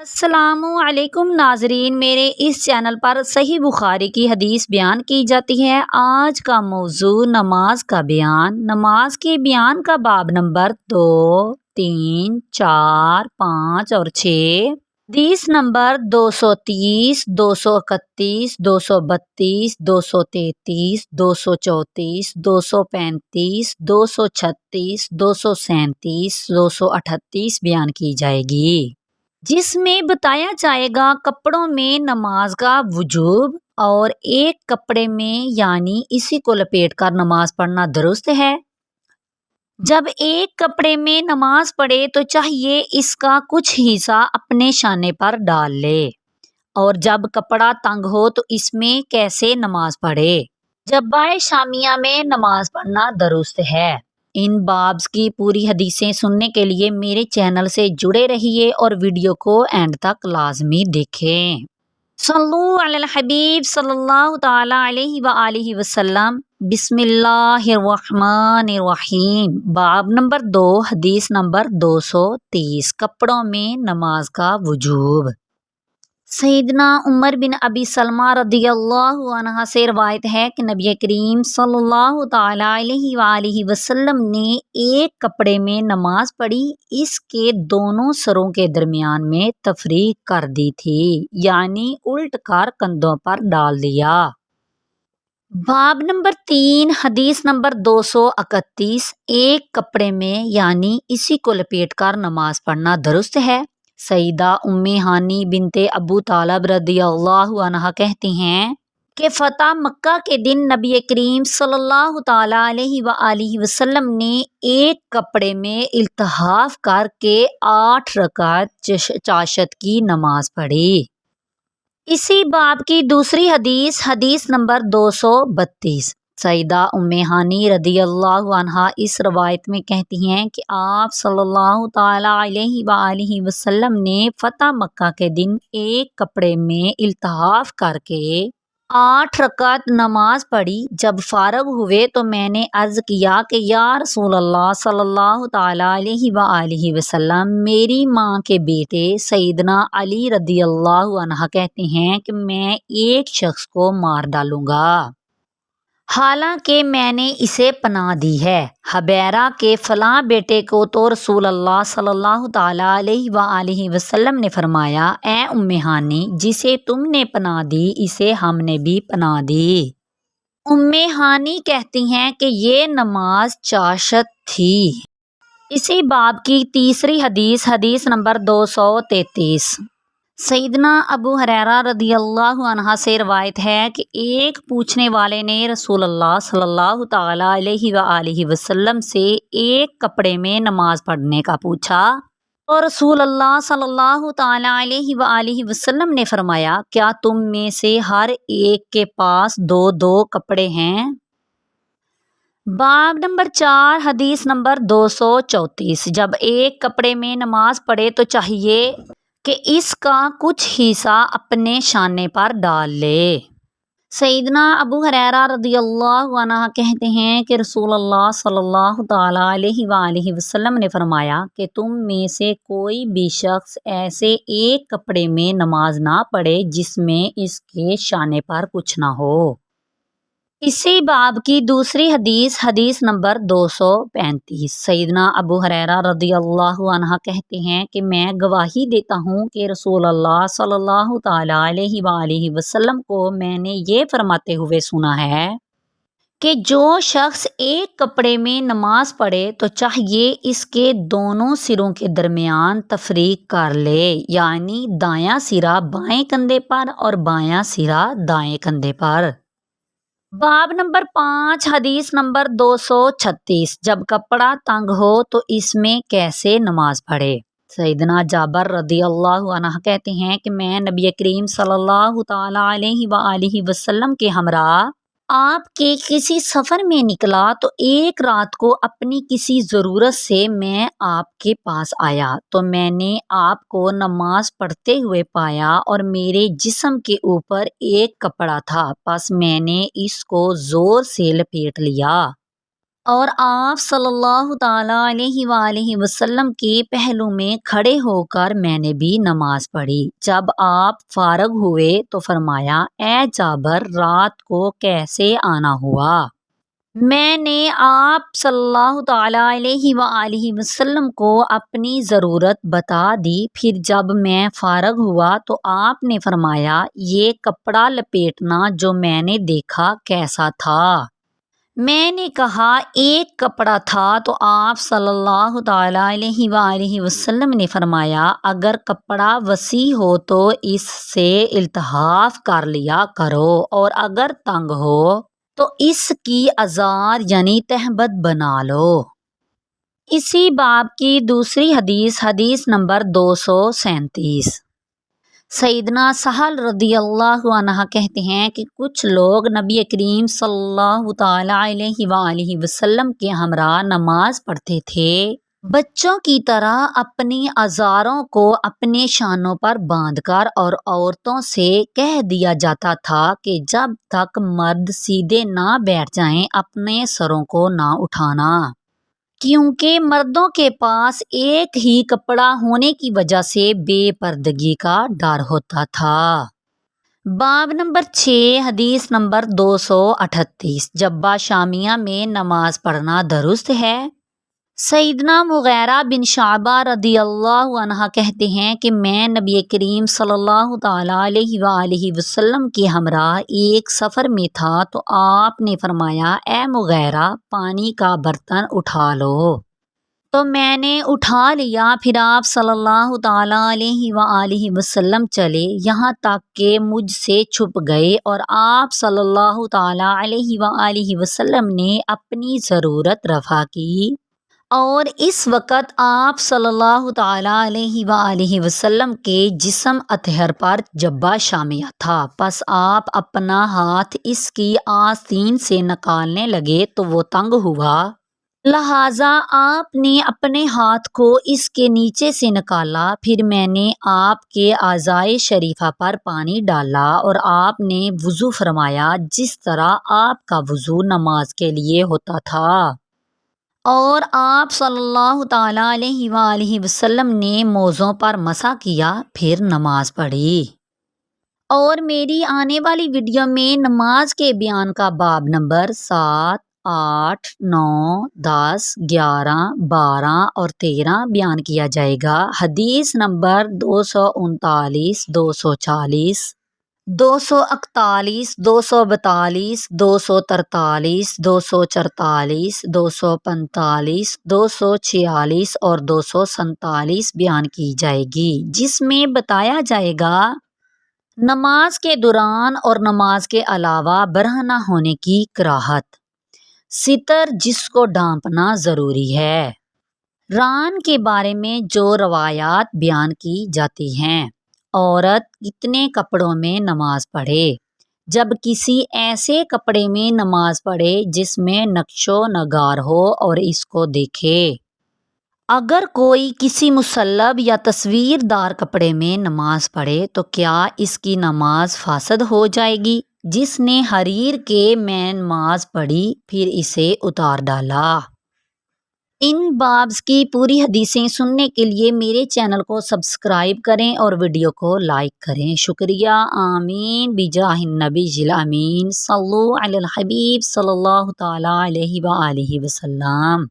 السلام علیکم ناظرین، میرے اس چینل پر صحیح بخاری کی حدیث بیان کی جاتی ہے۔ آج کا موضوع نماز کا بیان۔ نماز کے بیان کا باب نمبر 2، 3، 4، 5 اور 6۔ حدیث نمبر 230، 231، 232، 233، 234، 235، 236، 237، 238 بیان کی جائے گی، جس میں بتایا جائے گا کپڑوں میں نماز کا وجوب، اور ایک کپڑے میں یعنی اسی کو لپیٹ کر نماز پڑھنا درست ہے۔ جب ایک کپڑے میں نماز پڑھے تو چاہیے اس کا کچھ حصہ اپنے شانے پر ڈال لے، اور جب کپڑا تنگ ہو تو اس میں کیسے نماز پڑھے؟ جبائے شامیہ میں نماز پڑھنا درست ہے۔ ان بابز کی پوری حدیثیں سننے کے لیے میرے چینل سے جڑے رہیے اور ویڈیو کو اینڈ تک لازمی دیکھیں۔ صلو علی الحبیب صلی اللہ تعالی علیہ وآلہ وسلم۔ بسم اللہ الرحمن الرحیم۔ باب نمبر 2، حدیث نمبر 230، کپڑوں میں نماز کا وجوب۔ سیدنا عمر بن ابی سلمہ رضی اللہ عنہ سے روایت ہے کہ نبی کریم صلی اللہ تعالی علیہ وآلہ وسلم نے ایک کپڑے میں نماز پڑھی، اس کے دونوں سروں کے درمیان میں تفریق کر دی تھی، یعنی الٹ کر کندھوں پر ڈال دیا۔ باب نمبر 3، حدیث نمبر 231، ایک کپڑے میں یعنی اسی کو لپیٹ کر نماز پڑھنا درست ہے۔ سیدہ ام ہانی بنت ابو طالب رضی اللہ عنہ کہتی ہیں کہ فتح مکہ کے دن نبی کریم صلی اللہ تعالی علیہ وآلہ وسلم نے ایک کپڑے میں التحاف کر کے 8 رکعت چاشت کی نماز پڑھی۔ اسی باب کی دوسری حدیث، حدیث نمبر 232، سیدہ ام ہانی رضی اللہ عنہا اس روایت میں کہتی ہیں کہ آپ صلی اللہ تعالی علیہ وآلہ وسلم نے فتح مکہ کے دن ایک کپڑے میں التحاف کر کے 8 رکعت نماز پڑھی۔ جب فارغ ہوئے تو میں نے عرض کیا کہ یا رسول اللہ صلی اللہ تعالی علیہ وآلہ وسلم، میری ماں کے بیٹے سیدنا علی رضی اللہ عنہ کہتے ہیں کہ میں ایک شخص کو مار ڈالوں گا، حالانکہ میں نے اسے پناہ دی ہے۔ حبیرہ کے فلاں بیٹے کو تو رسول اللہ صلی اللہ تعالی علیہ وآلہ وسلم نے فرمایا، اے ام ہانی، جسے تم نے پناہ دی اسے ہم نے بھی پناہ دی۔ ام ہانی کہتی ہیں کہ یہ نماز چاشت تھی۔ اسی باب کی تیسری حدیث، حدیث نمبر 233، سیدنا ابو ہریرہ رضی اللہ عنہ سے روایت ہے کہ ایک پوچھنے والے نے رسول اللہ صلی اللہ تعالی علیہ وآلہ وسلم سے ایک کپڑے میں نماز پڑھنے کا پوچھا، اور رسول اللہ صلی اللہ تعالی علیہ وآلہ وسلم نے فرمایا، کیا تم میں سے ہر ایک کے پاس 2 کپڑے ہیں؟ باب نمبر 4، حدیث نمبر 234، جب ایک کپڑے میں نماز پڑھے تو چاہیے کہ اس کا کچھ حصہ اپنے شانے پر ڈال لے۔ سیدنا ابو ہریرہ رضی اللہ عنہ کہتے ہیں کہ رسول اللہ صلی اللہ تعالی علیہ وآلہ وسلم نے فرمایا کہ تم میں سے کوئی بھی شخص ایسے ایک کپڑے میں نماز نہ پڑھے جس میں اس کے شانے پر کچھ نہ ہو۔ اسی باب کی دوسری حدیث، حدیث نمبر 235، سیدنا ابو ہریرہ رضی اللہ عنہ کہتے ہیں کہ میں گواہی دیتا ہوں کہ رسول اللہ صلی اللہ تعالی علیہ وآلہ وسلم کو میں نے یہ فرماتے ہوئے سنا ہے کہ جو شخص ایک کپڑے میں نماز پڑھے تو چاہیے اس کے دونوں سروں کے درمیان تفریق کر لے، یعنی دایاں سرا بائیں کندھے پر اور بایاں سرا دائیں کندھے پر۔ باب نمبر 5، حدیث نمبر 236، جب کپڑا تنگ ہو تو اس میں کیسے نماز پڑھے؟ سیدنا جابر رضی اللہ عنہ کہتے ہیں کہ میں نبی کریم صلی اللہ تعالی علیہ وآلہ وسلم کے ہمراہ آپ کے کسی سفر میں نکلا تو ایک رات کو اپنی کسی ضرورت سے میں آپ کے پاس آیا تو میں نے آپ کو نماز پڑھتے ہوئے پایا اور میرے جسم کے اوپر ایک کپڑا تھا، بس میں نے اس کو زور سے لپیٹ لیا۔ اور آپ صلی اللہ تعالیٰ علیہ وآلہ وسلم کے پہلو میں کھڑے ہو کر میں نے بھی نماز پڑھی۔ جب آپ فارغ ہوئے تو فرمایا، اے جابر، رات کو کیسے آنا ہوا؟ میں نے آپ صلی اللہ تعالیٰ علیہ وآلہ وسلم کو اپنی ضرورت بتا دی۔ پھر جب میں فارغ ہوا تو آپ نے فرمایا، یہ کپڑا لپیٹنا جو میں نے دیکھا کیسا تھا؟ میں نے کہا، ایک کپڑا تھا۔ تو آپ صلی اللہ تعالیٰ علیہ وآلہ وسلم نے فرمایا، اگر کپڑا وسیع ہو تو اس سے التحاف کر لیا کرو، اور اگر تنگ ہو تو اس کی ازار یعنی تہبند بنا لو۔ اسی باب کی دوسری حدیث نمبر 237۔ سیدنا سہل رضی اللہ عنہ کہتے ہیں کہ کچھ لوگ نبی کریم صلی اللہ تعالیٰ علیہ وآلہ وسلم کے ہمراہ نماز پڑھتے تھے۔ بچوں کی طرح اپنی ازاروں کو اپنے شانوں پر باندھ کر، اور عورتوں سے کہہ دیا جاتا تھا کہ جب تک مرد سیدھے نہ بیٹھ جائیں اپنے سروں کو نہ اٹھانا، کیونکہ مردوں کے پاس ایک ہی کپڑا ہونے کی وجہ سے بے پردگی کا ڈر ہوتا تھا۔ باب نمبر 6، حدیث نمبر 238۔ جبہ شامیہ میں نماز پڑھنا درست ہے؟ سیدنا مغیرہ بن شعبہ رضی اللہ عنہ کہتے ہیں کہ میں نبی کریم صلی اللہ تعالیٰ علیہ وآلہ وسلم کے ہمراہ ایک سفر میں تھا تو آپ نے فرمایا، اے مغیرہ، پانی کا برتن اٹھا لو۔ تو میں نے اٹھا لیا۔ پھر آپ صلی اللہ تعالیٰ علیہ وآلہ وسلم چلے، یہاں تک کہ مجھ سے چھپ گئے، اور آپ صلی اللہ تعالیٰ علیہ وآلہ وسلم نے اپنی ضرورت رفع کی، اور اس وقت آپ صلی اللہ تعالیٰ علیہ وآلہ وسلم کے جسم اطہر پر جبہ شامیہ تھا۔ پس آپ اپنا ہاتھ اس کی آستین سے نکالنے لگے تو وہ تنگ ہوا، لہٰذا آپ نے اپنے ہاتھ کو اس کے نیچے سے نکالا۔ پھر میں نے آپ کے اعضائے شریفہ پر پانی ڈالا، اور آپ نے وضو فرمایا جس طرح آپ کا وضو نماز کے لیے ہوتا تھا، اور آپ صلی اللہ تعالیٰ علیہ وآلہ وسلم نے موزوں پر مسح کیا، پھر نماز پڑھی۔ اور میری آنے والی ویڈیو میں نماز کے بیان کا باب نمبر 7، 8، 9، 10، 11، 12 اور 13 بیان کیا جائے گا۔ حدیث نمبر 239، 240، 241، 242، 243، 244، 245، 246 اور 247 بیان کی جائے گی، جس میں بتایا جائے گا نماز کے دوران اور نماز کے علاوہ برہنہ ہونے کی کراہت، ستر جس کو ڈھانپنا ضروری ہے، ران کے بارے میں جو روایات بیان کی جاتی ہیں، عورت کتنے کپڑوں میں نماز پڑھے، جب کسی ایسے کپڑے میں نماز پڑھے جس میں نقش و نگار ہو اور اس کو دیکھے۔ اگر کوئی کسی مصلب یا تصویر دار کپڑے میں نماز پڑھے تو کیا اس کی نماز فاسد ہو جائے گی؟ جس نے حریر کے میں نماز پڑھی پھر اسے اتار ڈالا۔ ان بابز کی پوری حدیثیں سننے کے لیے میرے چینل کو سبسکرائب کریں اور ویڈیو کو لائک کریں۔ شکریہ۔ آمین بجاہ النبی الامین، صلو علی الحبیب صلی اللہ تعالیٰ علیہ وآلہ وسلم۔